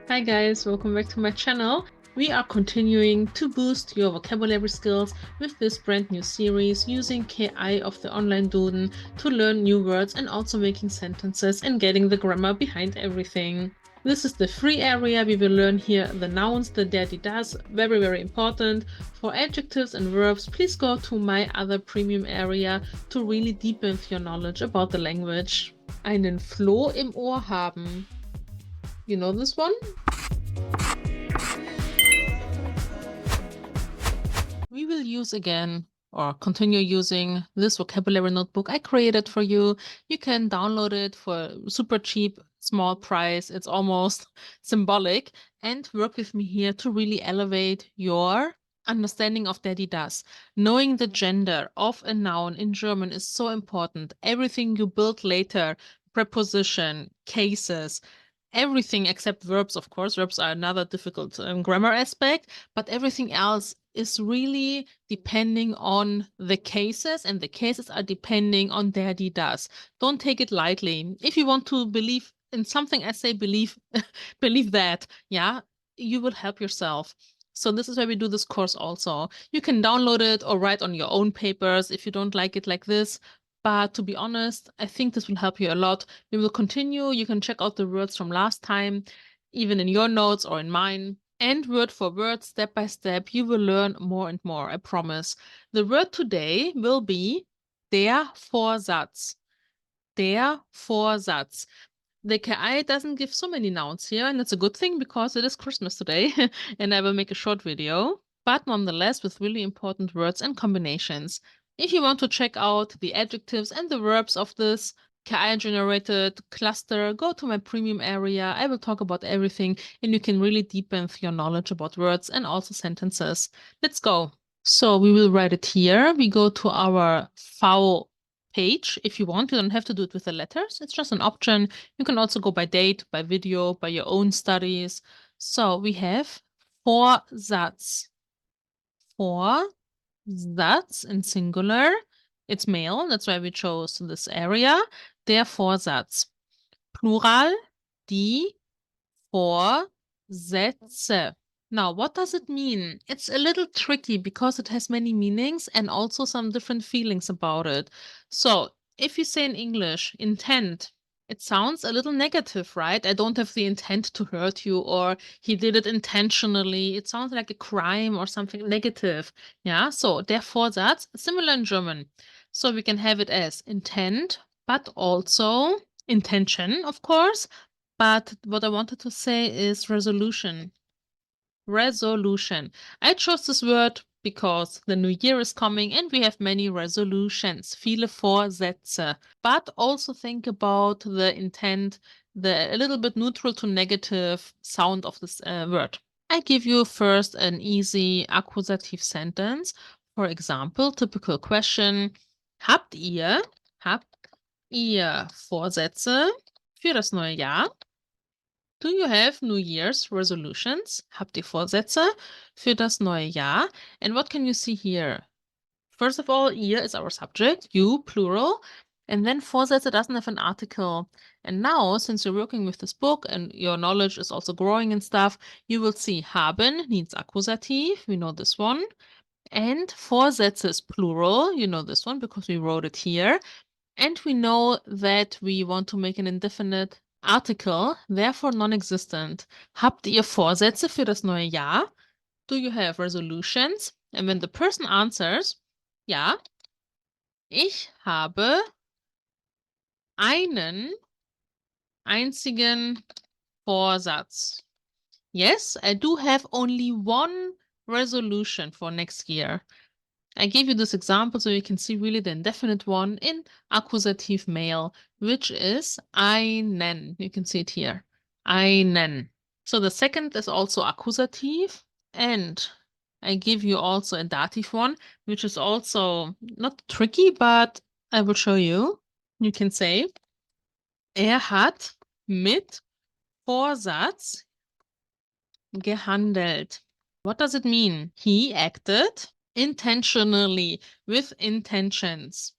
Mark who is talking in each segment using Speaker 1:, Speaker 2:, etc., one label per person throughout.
Speaker 1: Hi guys, welcome back to my channel. We are continuing to boost your vocabulary skills with this brand new series using KI of the online Duden to learn new words and also making sentences and getting the grammar behind everything. This is the free area. We will learn here the nouns, the der, die, das, very important. For adjectives and verbs, please go to my other premium area to really deepen your knowledge about the language. Einen Floh im Ohr haben. You know this one? We will use again or continue using this vocabulary notebook I created for you. You can download it for super cheap, small price. It's almost symbolic, and work with me here to really elevate your understanding of der, die, das. Knowing the gender of a noun in German is so important. Everything you build later, preposition, cases, everything except verbs, of course. Verbs are another difficult grammar aspect, but everything else is really depending on the cases, and the cases are depending on der, die, das. Don't take it lightly. If you want to believe in something, I say believe, believe that, yeah, you will help yourself. So this is why we do this course also. You can download it or write on your own papers if you don't like it like this. But to be honest, I think this will help you a lot. We will continue. You can check out the words from last time, even in your notes or in mine. And word for word, step by step, you will learn more and more, I promise. The word today will be der Vorsatz. Der Vorsatz. The KI doesn't give so many nouns here, and it's a good thing because it is Christmas today, and I will make a short video, but nonetheless with really important words and combinations. If you want to check out the adjectives and the verbs of this KI-generated cluster, go to my premium area. I will talk about everything, and you can really deepen your knowledge about words and also sentences. Let's go. So we will write it here. We go to our V page. If you want, you don't have to do it with the letters. It's just an option. You can also go by date, by video, by your own studies. So we have Vorsatz. Vorsatz in singular. It's male. That's why we chose this area. Der Vorsatz. Plural, die Vorsätze. Now, what does it mean? It's a little tricky because it has many meanings and also some different feelings about it. So, if you say in English, intent, it sounds a little negative, right? I don't have the intent to hurt you, or he did it intentionally. It sounds like a crime or something negative. Yeah, so der Vorsatz, similar in German. So we can have it as intent, but also intention, of course. But what I wanted to say is resolution. Resolution. I chose this word because the new year is coming and we have many resolutions, viele Vorsätze. But also think about the intent, the a little bit neutral to negative sound of this word. I give you first an easy accusative sentence. For example, typical question, habt ihr Vorsätze für das neue Jahr? Do you have New Year's resolutions? Habt ihr Vorsätze für das neue Jahr? And what can you see here? First of all, ihr is our subject, you, plural. And then Vorsätze doesn't have an article. And now, since you're working with this book and your knowledge is also growing and stuff, you will see haben needs accusative. We know this one. And Vorsätze is plural. You know this one because we wrote it here. And we know that we want to make an indefinite article, therefore non-existent. Habt ihr Vorsätze für das neue Jahr? Do you have resolutions? And when the person answers, ja, ich habe einen einzigen Vorsatz. Yes, I do have only one resolution for next year. I gave you this example so you can see really the indefinite one in accusative male, which is einen. You can see it here. Einen. So the second is also accusative, and I give you also a dative one, which is also not tricky, but I will show you. You can say, hat mit Vorsatz gehandelt. What does it mean? He acted intentionally, with intentions.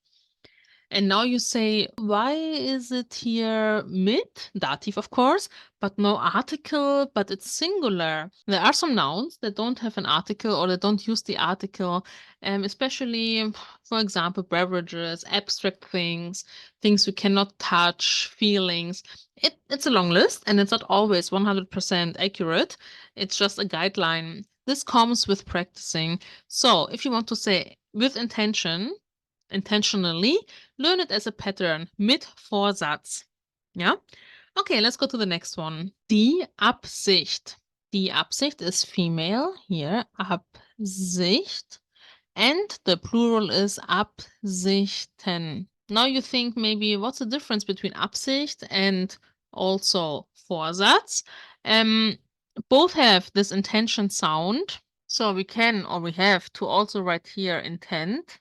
Speaker 1: And now you say, why is it here mit, dative of course, but no article, but it's singular? There are some nouns that don't have an article or that don't use the article, especially, for example, beverages, abstract things, things we cannot touch, feelings. It's a long list and it's not always 100% accurate. It's just a guideline. This comes with practicing. So if you want to say with intention, intentionally, learn it as a pattern mit Vorsatz. Ja? Okay, let's go to the next one. Die Absicht. Die Absicht is female here, Absicht. And the plural is Absichten. Now you think maybe what's the difference between Absicht and also Vorsatz? Both have this intention sound. So we can or we have to also write here intent.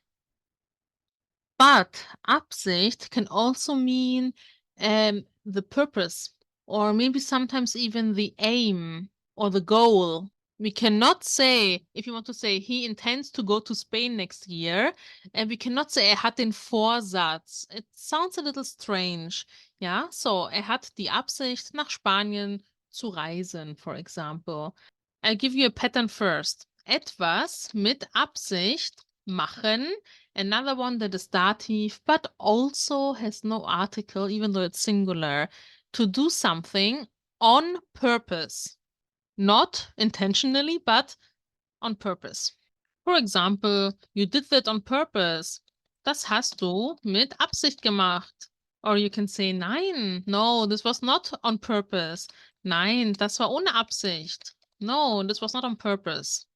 Speaker 1: But Absicht can also mean the purpose, or maybe sometimes even the aim or the goal. We cannot say, if you want to say, he intends to go to Spain next year, and we cannot say, hat den Vorsatz. It sounds a little strange. Yeah, so hat die Absicht, nach Spanien zu reisen, for example. I'll give you a pattern first. Etwas mit Absicht machen. Another one that is dative, but also has no article, even though it's singular. To do something on purpose. Not intentionally, but on purpose. For example, you did that on purpose. Das hast du mit Absicht gemacht. Or you can say, nein, no, this was not on purpose. Nein, das war ohne Absicht. No, this was not on purpose.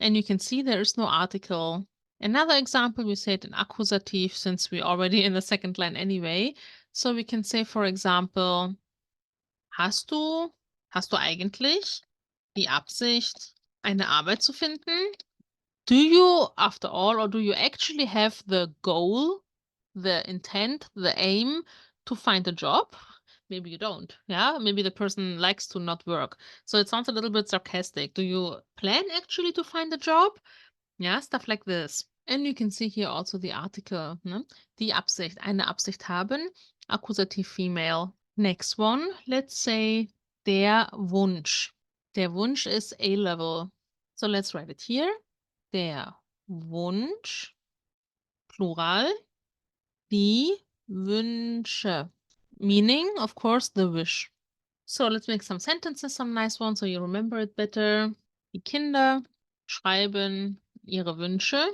Speaker 1: And you can see there is no article. Another example, we say it in accusative since we're already in the second line anyway. So we can say, for example, hast du eigentlich die Absicht, eine Arbeit zu finden? Do you, after all, or do you actually have the goal, the intent, the aim to find a job? Maybe you don't. Yeah, maybe the person likes to not work. So it sounds a little bit sarcastic. Do you plan actually to find a job? Yeah, stuff like this. And you can see here also the article, ne? Die Absicht, eine Absicht haben, accusative female. Next one, let's say der Wunsch. Der Wunsch is A-level. So let's write it here. Der Wunsch, Plural, die Wünsche. Meaning, of course, the wish. So let's make some sentences, some nice ones, so you remember it better. Die Kinder schreiben ihre Wünsche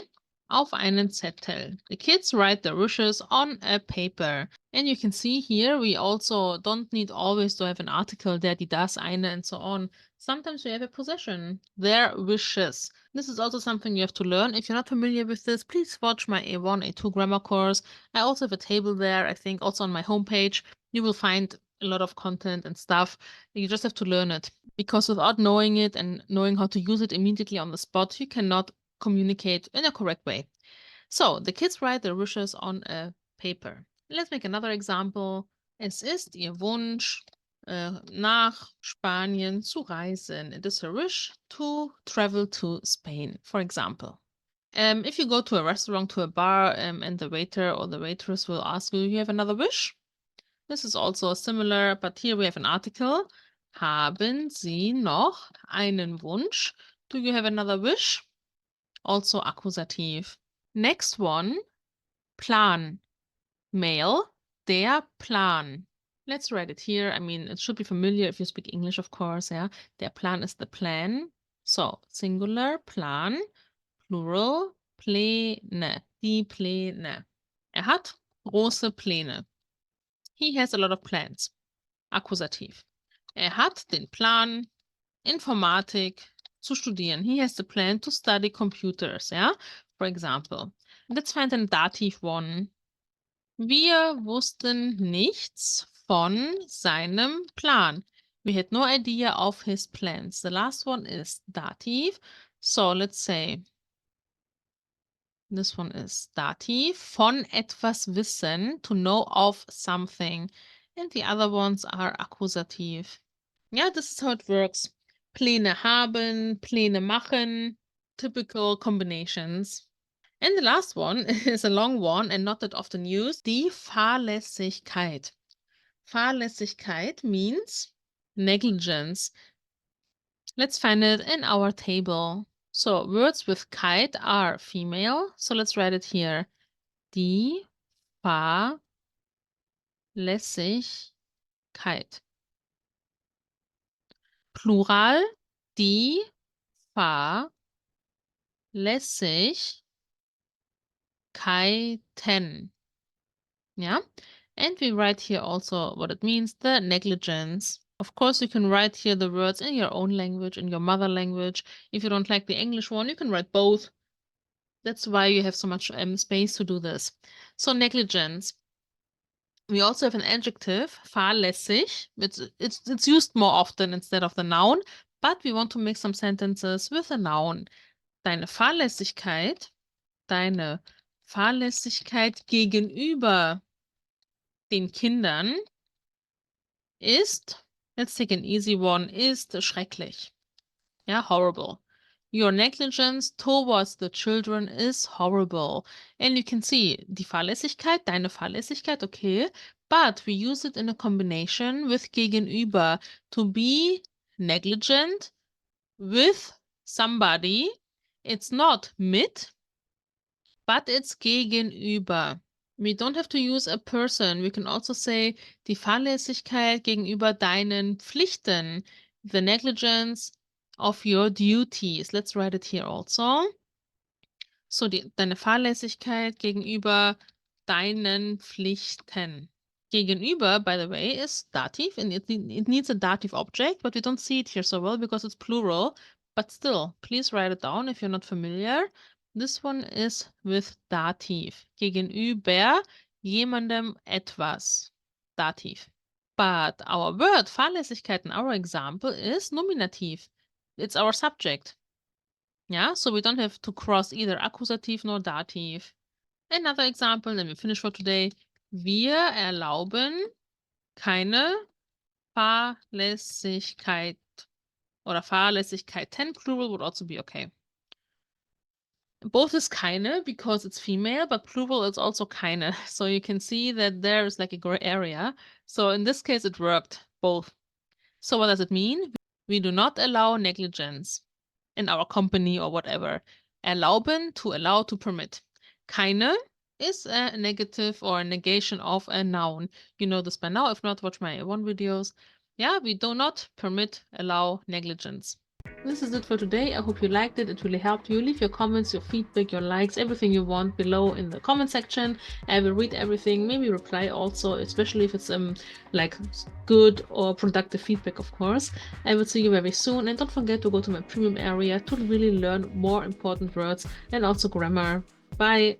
Speaker 1: auf einen Zettel. The kids write their wishes on a paper. And you can see here, we also don't need always to have an article, der, die, das, eine, and so on. Sometimes we have a possession, their wishes. This is also something you have to learn. If you're not familiar with this, please watch my A1, A2 grammar course. I also have a table there, I think, also on my homepage. You will find a lot of content and stuff. You just have to learn it, because without knowing it and knowing how to use it immediately on the spot, you cannot communicate in a correct way. So the kids write their wishes on a paper. Let's make another example. Es ist ihr Wunsch, nach Spanien zu reisen. It is her wish to travel to Spain, for example. If you go to a restaurant, to a bar, and the waiter or the waitress will ask you, you have another wish? This is also similar, but here we have an article. Haben Sie noch einen Wunsch? Do you have another wish? Also accusative. Next one, Plan. Male, der Plan. Let's write it here. I mean, it should be familiar if you speak English, of course. Yeah, der Plan is the plan. So, singular, Plan, plural, Pläne, die Pläne. Hat große Pläne. He has a lot of plans. Akkusativ. Hat den Plan, Informatik zu studieren. He has the plan to study computers, yeah? For example. Let's find a dative one. Wir wussten nichts von seinem Plan. We had no idea of his plans. The last one is dative. So let's say this one is dative. Von etwas wissen, to know of something. And the other ones are accusative. Yeah, this is how it works. Pläne haben, Pläne machen, typical combinations. And the last one is a long one and not that often used. Die Fahrlässigkeit. Fahrlässigkeit means negligence. Let's find it in our table. So words with kite are female. So let's write it here. Die Fahrlässigkeit. Plural, die Fahrlässigkeiten. Yeah. And we write here also what it means, the negligence. Of course, you can write here the words in your own language, in your mother language. If you don't like the English one, you can write both. That's why you have so much space to do this. So negligence. We also have an adjective, fahrlässig. It's used more often instead of the noun, but we want to make some sentences with a noun. Deine Fahrlässigkeit gegenüber den Kindern ist, let's take an easy one, ist schrecklich. Yeah, horrible. Your negligence towards the children is horrible. And you can see, die Fahrlässigkeit, deine Fahrlässigkeit, okay, but we use it in a combination with gegenüber, to be negligent with somebody. It's not mit, but it's gegenüber. We don't have to use a person. We can also say die Fahrlässigkeit gegenüber deinen Pflichten, the negligence of your duties. Let's write it here also. So deine Fahrlässigkeit gegenüber deinen Pflichten. Gegenüber, by the way, is dative, and it needs a dative object, but we don't see it here so well because it's plural. But still, please write it down if you're not familiar. This one is with dative. Gegenüber jemandem etwas. Dative. But our word Fahrlässigkeit in our example is nominative. It's our subject. Yeah, so we don't have to cross either accusative nor dative. Another example, then we finish for today. Wir erlauben keine Fahrlässigkeit oder Fahrlässigkeiten, plural would also be okay. Both is keine because it's female, but plural is also keine. So you can see that there is like a gray area. So in this case, it worked both. So what does it mean? We do not allow negligence in our company or whatever. Erlauben, to allow, to permit. Keine is a negative or a negation of a noun. You know this by now. If not, watch my one videos. Yeah, we do not permit, allow negligence. This is it for today. I hope you liked it. It really helped you. Leave your comments, your feedback, your likes, everything you want below in the comment section. I will read everything, maybe reply also, especially if it's like good or productive feedback, of course. I will see you very soon, and don't forget to go to my premium area to really learn more important words and also grammar. Bye!